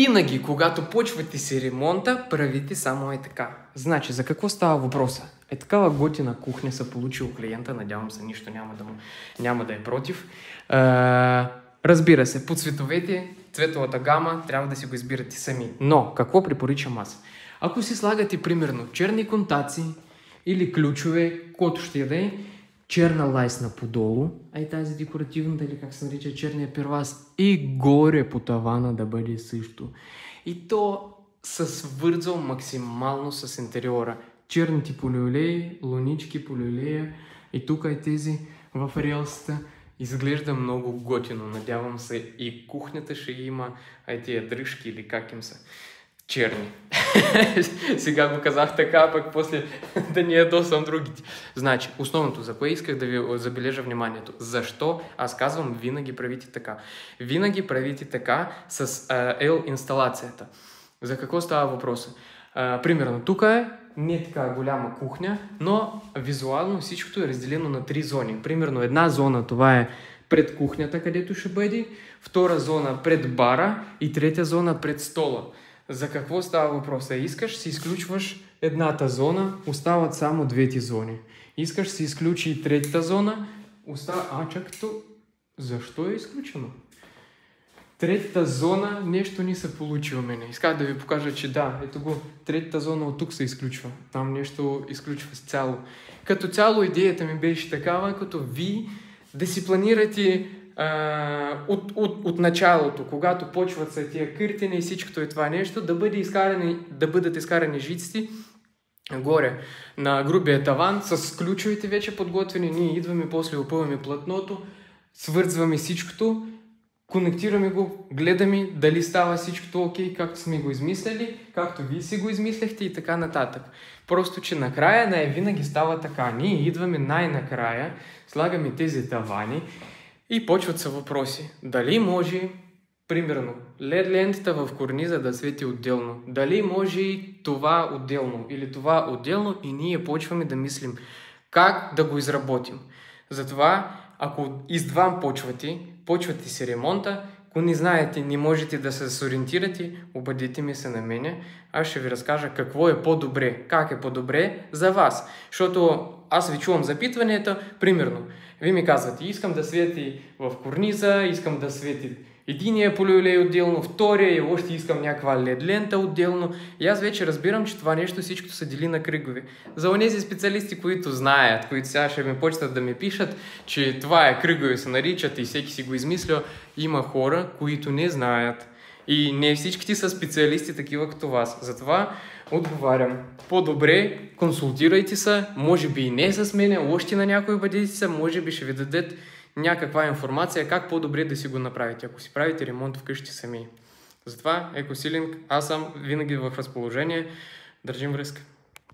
Винаги, когато почвате си ремонта, правите само е така. Значи, за какво става въпроса? Такава готина кухня са получил клиента, надявам се, нищо няма да е против. Разбира се, по цветовете, цветовата гама, трябва да си го избирате сами. Но, какво препоръчам аз? Ако си слагате, примерно, черни контаци или ключове, който ще яде, черна лайсна подолу, тази декоративната, или как се нарича, черния перваз, и горе по тавана да бъде също. И то се свързал максимално с интериора. Черните полиолеи, лунички полиолея и тук и тези в релсата. Изглежда много готино. Надявам се и кухнята ще има тия дръжки или как им са. Черни. Сега го казах така, пък после да ни ядосам другите. Значи, основното, за кое исках да ви забележа вниманието. Защо? Аз казвам, винаги правите така. Винаги правите така с L инсталацията. За какво става въпроса? Примерно, тук не е така голяма кухня, но визуално всичкото е разделено на 3 зони. Примерно, една зона, това е пред кухнята, където ще бъде, втора зона пред бара и трета зона пред стола. За какво става въпроса? Искаш, си изключваш едната зона, остават само двете зони. Искаш, си изключи и третата зона, чакато, защо е изключено? Третата зона нещо не се получи у мене. Исках да ви покажа, че да, ето го, третата зона от тук се изключва. Там нещо изключва с цяло. Като цяло идеята ми беше такава, като ви да си планирате от началото, когато почват са тия къртени и всичкото и това нещо, да бъдат изкарани жиците горе на грубия таван с ключовете вече подготвени. Ние идваме, после опъваме платното, свързваме всичкото, конектираме го, гледаме дали става всичкото окей, както сме го измисляли, както вие си го измисляхте и така нататък. Просто, че накрая винаги става така. Ние идваме най-накрая, слагаме тези тавани и почват са въпроси. Дали може, примерно, LED лентата в корниза да свети отделно? Дали може и това отделно или това отделно? И ние почваме да мислим как да го изработим. Затова, ако издвам почвате си ремонта, ако не знаете, не можете да се сориентирате, обадите ми се на мене. Аз ще ви разкажа какво е по-добре, как е по-добре за вас. Защото аз ви чувам запитванията, примерно, вие ми казвате, искам да свети в корниза, искам да свети единия полиолей отделно, втория и още искам някаква LED лента отделно. И аз вече разбирам, че това нещо всичко се дели на кръгове. За онези специалисти, които знаят, които сега ще ми почнат да ми пишат, че това е кръгове се наричат и всеки си го измисля, има хора, които не знаят. И не всичките са специалисти такива като вас. Затова отговарям. По-добре консултирайте се, може би и не с мене, още на някои бъдете се, може би ще ви дадат някаква информация как по-добре да си го направите, ако си правите ремонт вкъщи сами. Затова Екосилинг, аз съм винаги в разположение. Държим връзка.